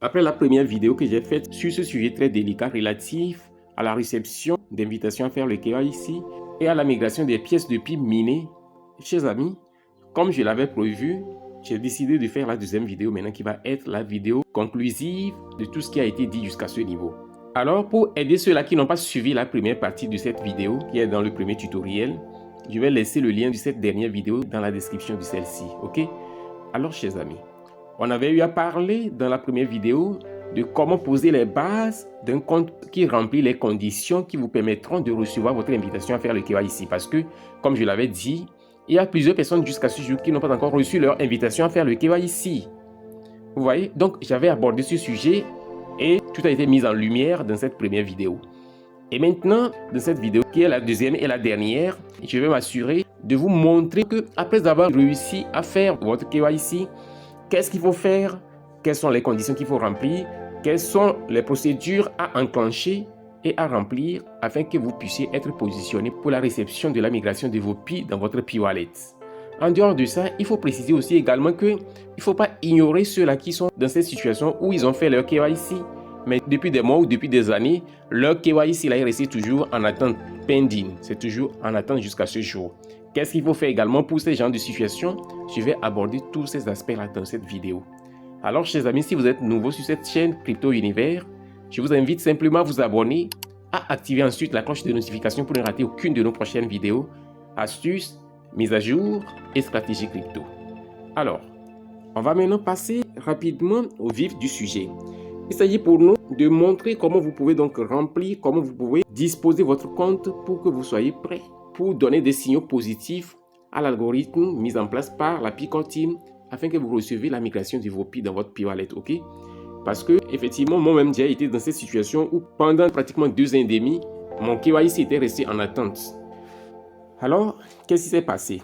Après la première vidéo que j'ai faite sur ce sujet très délicat relatif à la réception d'invitations à faire le KYC et à la migration des pièces de PIB minées, chers amis, comme je l'avais prévu, j'ai décidé de faire la deuxième vidéo maintenant qui va être la vidéo conclusive de tout ce qui a été dit jusqu'à ce niveau. Alors, pour aider ceux-là qui n'ont pas suivi la première partie de cette vidéo, qui est dans le premier tutoriel, je vais laisser le lien de cette dernière vidéo dans la description de celle-ci, ok? Alors, chers amis, on avait eu à parler dans la première vidéo de comment poser les bases d'un compte qui remplit les conditions qui vous permettront de recevoir votre invitation à faire le KYC. Parce que, comme je l'avais dit, il y a plusieurs personnes jusqu'à ce jour qui n'ont pas encore reçu leur invitation à faire le KYC. Vous voyez? Donc, j'avais abordé ce sujet et tout a été mis en lumière dans cette première vidéo. Et maintenant, dans cette vidéo, qui est la deuxième et la dernière, je vais m'assurer de vous montrer que après avoir réussi à faire votre KYC, qu'est-ce qu'il faut faire? Quelles sont les conditions qu'il faut remplir? Quelles sont les procédures à enclencher et à remplir afin que vous puissiez être positionné pour la réception de la migration de vos PI dans votre PI Wallet. En dehors de ça, il faut préciser aussi également qu'il ne faut pas ignorer ceux-là qui sont dans cette situation où ils ont fait leur KYC, mais depuis des mois ou depuis des années, leur KYC là est resté toujours en attente pending. C'est toujours en attente jusqu'à ce jour. Qu'est-ce qu'il faut faire également pour ces genres de situations? Je vais aborder tous ces aspects-là dans cette vidéo. Alors, chers amis, si vous êtes nouveau sur cette chaîne Crypto Univers, je vous invite simplement à vous abonner, à activer ensuite la cloche de notification pour ne rater aucune de nos prochaines vidéos, astuces, mises à jour et stratégies crypto. Alors, on va maintenant passer rapidement au vif du sujet. Il s'agit pour nous de montrer comment vous pouvez donc remplir, comment vous pouvez disposer votre compte pour que vous soyez prêt pour donner des signaux positifs à l'algorithme mis en place par la Picore Team afin que vous recevez la migration de vos PI dans votre PI Wallet, ok? Parce que, effectivement, moi-même, j'ai été dans cette situation où pendant pratiquement 2 ans et demi, mon KYC était resté en attente. Alors, qu'est-ce qui s'est passé?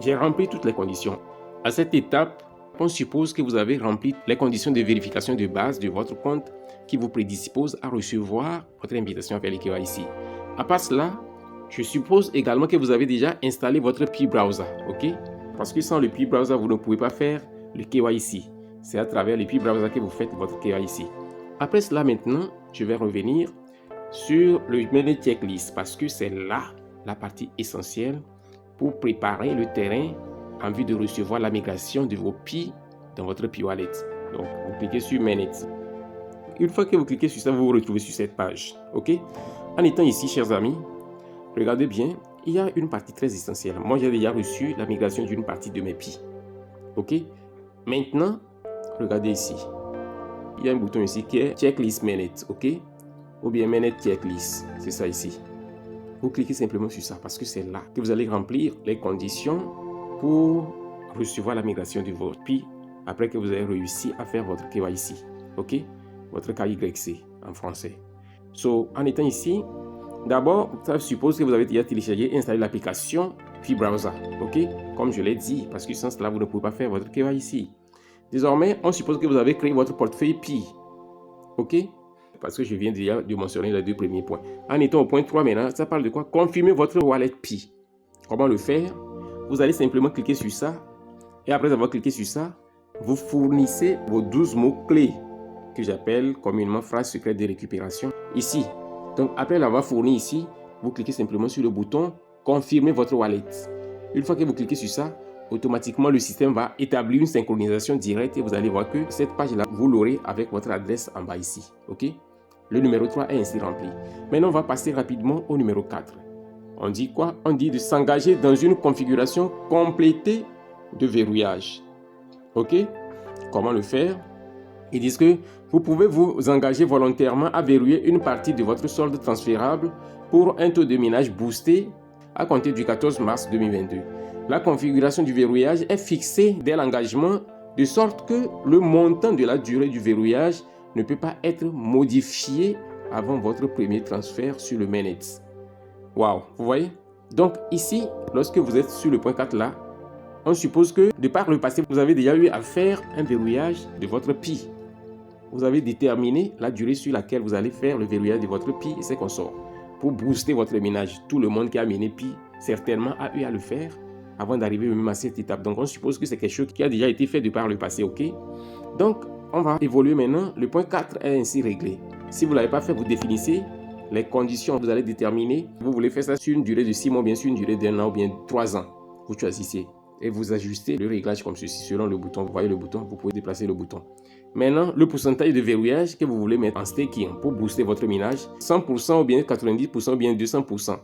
J'ai rempli toutes les conditions. À cette étape, on suppose que vous avez rempli les conditions de vérification de base de votre compte qui vous prédisposent à recevoir votre invitation à faire le KYC. À part cela, je suppose également que vous avez déjà installé votre PI Browser, ok? Parce que sans le PI Browser, vous ne pouvez pas faire le KYC. C'est à travers le PI Browser que vous faites votre KYC. Après cela, maintenant, je vais revenir sur le menu checklist parce que c'est là la partie essentielle pour préparer le terrain en vue de recevoir la migration de vos PI dans votre PI Wallet. Donc, vous cliquez sur Manage. Une fois que vous cliquez sur ça, vous vous retrouvez sur cette page, ok? En étant ici, chers amis, regardez bien, il y a une partie très essentielle. Moi, j'ai déjà reçu la migration d'une partie de mes PI. Ok? Maintenant, regardez ici. Il y a un bouton ici qui est Checklist Manage. Ok? Ou bien Manage Checklist. C'est ça ici. Vous cliquez simplement sur ça parce que c'est là que vous allez remplir les conditions pour recevoir la migration de votre PI après que vous avez réussi à faire votre KYC. Ok? Votre KYC en français. En étant ici, d'abord, ça suppose que vous avez déjà téléchargé et installé l'application PI Browser, ok? Comme je l'ai dit, parce que sans cela, vous ne pouvez pas faire votre KYC. Désormais, on suppose que vous avez créé votre portefeuille PI, ok? Parce que je viens déjà de mentionner les 2 premiers points. En étant au point 3 maintenant, ça parle de quoi? Confirmer votre wallet PI. Comment le faire? Vous allez simplement cliquer sur ça. Et après avoir cliqué sur ça, vous fournissez vos 12 mots-clés que j'appelle communément phrase secrète de récupération ici. Donc, après l'avoir fourni ici, vous cliquez simplement sur le bouton « Confirmer votre wallet ». Une fois que vous cliquez sur ça, automatiquement, le système va établir une synchronisation directe et vous allez voir que cette page-là, vous l'aurez avec votre adresse en bas ici. Ok? Le numéro 3 est ainsi rempli. Maintenant, on va passer rapidement au numéro 4. On dit quoi? On dit de s'engager dans une configuration complétée de verrouillage. Ok? Comment le faire? Ils disent que vous pouvez vous engager volontairement à verrouiller une partie de votre solde transférable pour un taux de minage boosté à compter du 14 mars 2022. La configuration du verrouillage est fixée dès l'engagement de sorte que le montant de la durée du verrouillage ne peut pas être modifié avant votre premier transfert sur le mainnet. Waouh, vous voyez? Donc ici, lorsque vous êtes sur le point 4 là, on suppose que de par le passé, vous avez déjà eu à faire un verrouillage de votre PI. Vous avez déterminé la durée sur laquelle vous allez faire le verrouillage de votre PI et ses consorts. Pour booster votre minage, tout le monde qui a miné PI certainement a eu à le faire avant d'arriver même à cette étape. Donc on suppose que c'est quelque chose qui a déjà été fait de par le passé, ok? Donc on va évoluer maintenant. Le point 4 est ainsi réglé. Si vous ne l'avez pas fait, vous définissez les conditions. Vous allez déterminer, vous voulez faire ça sur une durée de 6 mois, bien sûr une durée d'1 an ou bien 3 ans. Vous choisissez et vous ajustez le réglage comme ceci selon le bouton. Vous voyez le bouton, vous pouvez déplacer le bouton. Maintenant, le pourcentage de verrouillage que vous voulez mettre en staking pour booster votre minage, 100% ou bien 90% ou bien 200%.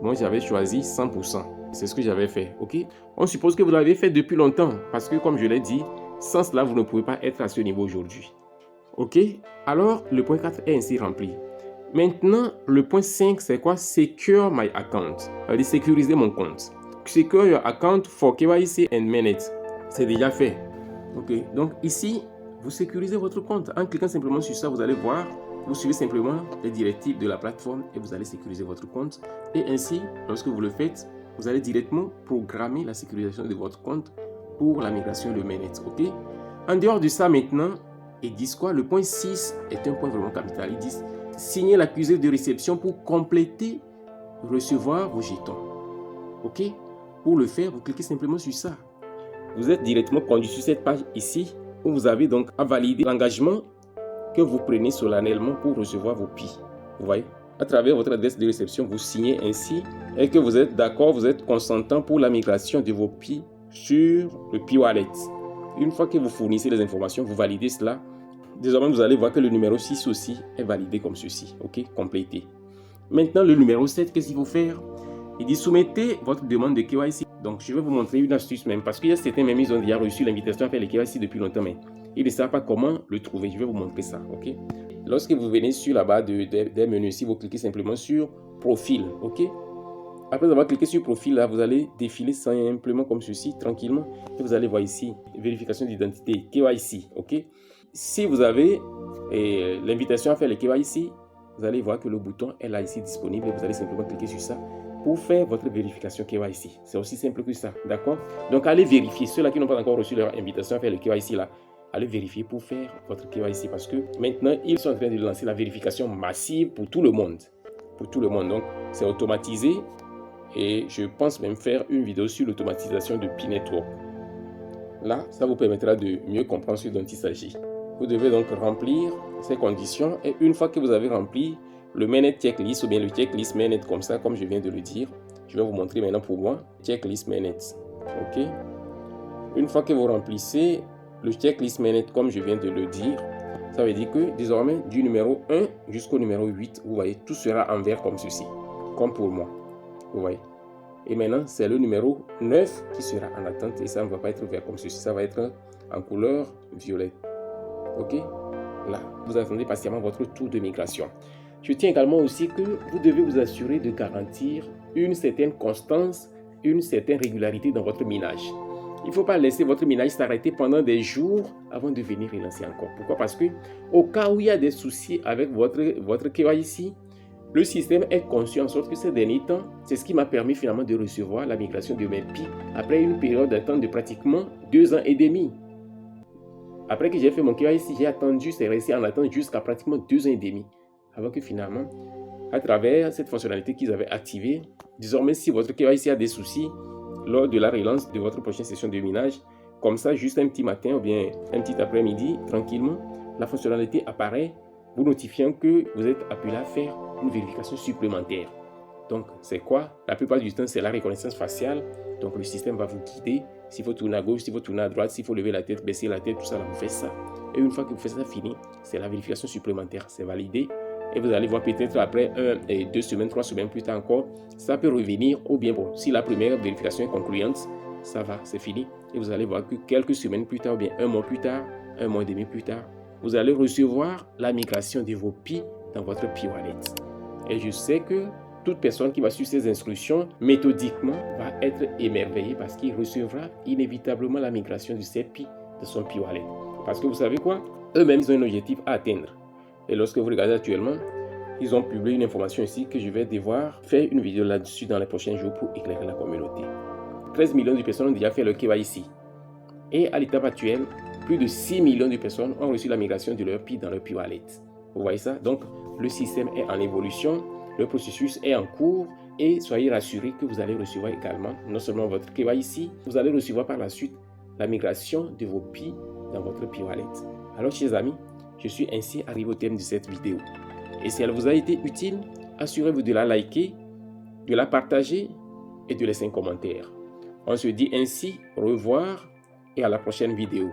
Moi, j'avais choisi 100%. C'est ce que j'avais fait, ok? On suppose que vous l'avez fait depuis longtemps parce que, comme je l'ai dit, sans cela, vous ne pouvez pas être à ce niveau aujourd'hui. Ok? Alors, le point 4 est ainsi rempli. Maintenant, le point 5, c'est quoi? Secure my account. C'est-à-dire sécuriser mon compte. Secure your account for KYC and Mainnet. C'est déjà fait. Ok? Donc, ici, vous sécurisez votre compte. En cliquant simplement sur ça, vous allez voir, vous suivez simplement les directives de la plateforme et vous allez sécuriser votre compte. Et ainsi, lorsque vous le faites, vous allez directement programmer la sécurisation de votre compte pour la migration de Mainnet. Ok? En dehors de ça maintenant, ils disent quoi? Le point 6 est un point vraiment capital. Ils disent signer l'accusé de réception pour compléter, recevoir vos jetons. Ok? Pour le faire, vous cliquez simplement sur ça. Vous êtes directement conduit sur cette page ici où vous avez donc à valider l'engagement que vous prenez solennellement pour recevoir vos PI. Vous voyez? À travers votre adresse de réception, vous signez ainsi et que vous êtes d'accord, vous êtes consentant pour la migration de vos PI sur le Pi Wallet. Une fois que vous fournissez les informations, vous validez cela. Désormais, vous allez voir que le numéro 6 aussi est validé comme ceci. Ok, complété. Maintenant, le numéro 7, qu'est-ce qu'il faut faire? Il dit soumettez votre demande de KYC. Donc, je vais vous montrer une astuce même parce qu'il y a certains même, ils ont déjà reçu l'invitation à faire le KYC depuis longtemps, mais ils ne savent pas comment le trouver. Je vais vous montrer ça. Ok. Lorsque vous venez sur la barre des menus ici, vous cliquez simplement sur profil. Ok. Après avoir cliqué sur profil, là, vous allez défiler simplement comme ceci, tranquillement. Et vous allez voir ici, vérification d'identité, KYC. Ok. Si vous avez l'invitation à faire le KYC, vous allez voir que le bouton est là ici disponible et vous allez simplement cliquer sur ça pour faire votre vérification KYC. C'est aussi simple que ça, d'accord? Donc, allez vérifier. Ceux-là qui n'ont pas encore reçu leur invitation à faire le KYC, là, allez vérifier pour faire votre KYC parce que maintenant, ils sont en train de lancer la vérification massive pour tout le monde. Pour tout le monde. Donc, c'est automatisé et je pense même faire une vidéo sur l'automatisation de Pi Network. Là, ça vous permettra de mieux comprendre ce dont il s'agit. Vous devez donc remplir ces conditions et une fois que vous avez rempli le Mainnet Checklist ou bien le Checklist Mainnet comme ça, comme je viens de le dire, je vais vous montrer maintenant pour moi, Checklist Mainnet. Ok. Une fois que vous remplissez le Checklist Mainnet comme je viens de le dire, ça veut dire que désormais du numéro 1 jusqu'au numéro 8, vous voyez, tout sera en vert comme ceci, comme pour moi. Vous voyez. Et maintenant, c'est le numéro 9 qui sera en attente et ça ne va pas être vert comme ceci, ça va être en couleur violette. Ok, là, vous attendez patiemment votre tour de migration. Je tiens également aussi que vous devez vous assurer de garantir une certaine constance, une certaine régularité dans votre minage. Il ne faut pas laisser votre minage s'arrêter pendant des jours avant de venir relancer encore. Pourquoi? Parce que au cas où il y a des soucis avec votre KYC, le système est conçu en sorte que ces derniers temps, c'est ce qui m'a permis finalement de recevoir la migration de mes PI après une période d'attente de pratiquement 2 ans et demi. Après que j'ai fait mon KYC, j'ai attendu, c'est resté en attente jusqu'à pratiquement 2 ans et demi. Avant que finalement, à travers cette fonctionnalité qu'ils avaient activée, désormais si votre KYC a des soucis, lors de la relance de votre prochaine session de minage, comme ça, juste un petit matin ou bien un petit après-midi, tranquillement, la fonctionnalité apparaît, vous notifiant que vous êtes appelé à faire une vérification supplémentaire. Donc, c'est quoi? La plupart du temps, c'est la reconnaissance faciale. Donc, le système va vous guider. S'il faut tourner à gauche, s'il faut tourner à droite, s'il faut lever la tête, baisser la tête, tout ça, là, vous faites ça. Et une fois que vous faites ça fini, c'est la vérification supplémentaire. C'est validé. Et vous allez voir peut-être après 1 et 2 semaines, 3 semaines plus tard encore, ça peut revenir. Ou bien, bon, si la première vérification est concluante, ça va, c'est fini. Et vous allez voir que quelques semaines plus tard, ou bien 1 mois plus tard, 1 mois et demi plus tard, vous allez recevoir la migration de vos PI dans votre Pi Wallet. Et je sais que toute personne qui va suivre ces instructions méthodiquement va être émerveillée parce qu'il recevra inévitablement la migration de ses PI de son Pi Wallet. Parce que vous savez quoi? Eux-mêmes, ils ont un objectif à atteindre. Et lorsque vous regardez actuellement, ils ont publié une information ici que je vais devoir faire une vidéo là-dessus dans les prochains jours pour éclairer la communauté. 13 millions de personnes ont déjà fait le KYC. Et à l'étape actuelle, plus de 6 millions de personnes ont reçu la migration de leur PI dans leur Pi Wallet. Vous voyez ça? Donc, le système est en évolution, le processus est en cours et soyez rassurés que vous allez recevoir également non seulement votre KYC, vous allez recevoir par la suite la migration de vos PI dans votre Pi Wallet. Alors chers amis, je suis ainsi arrivé au terme de cette vidéo. Et si elle vous a été utile, assurez-vous de la liker, de la partager et de laisser un commentaire. On se dit ainsi au revoir et à la prochaine vidéo.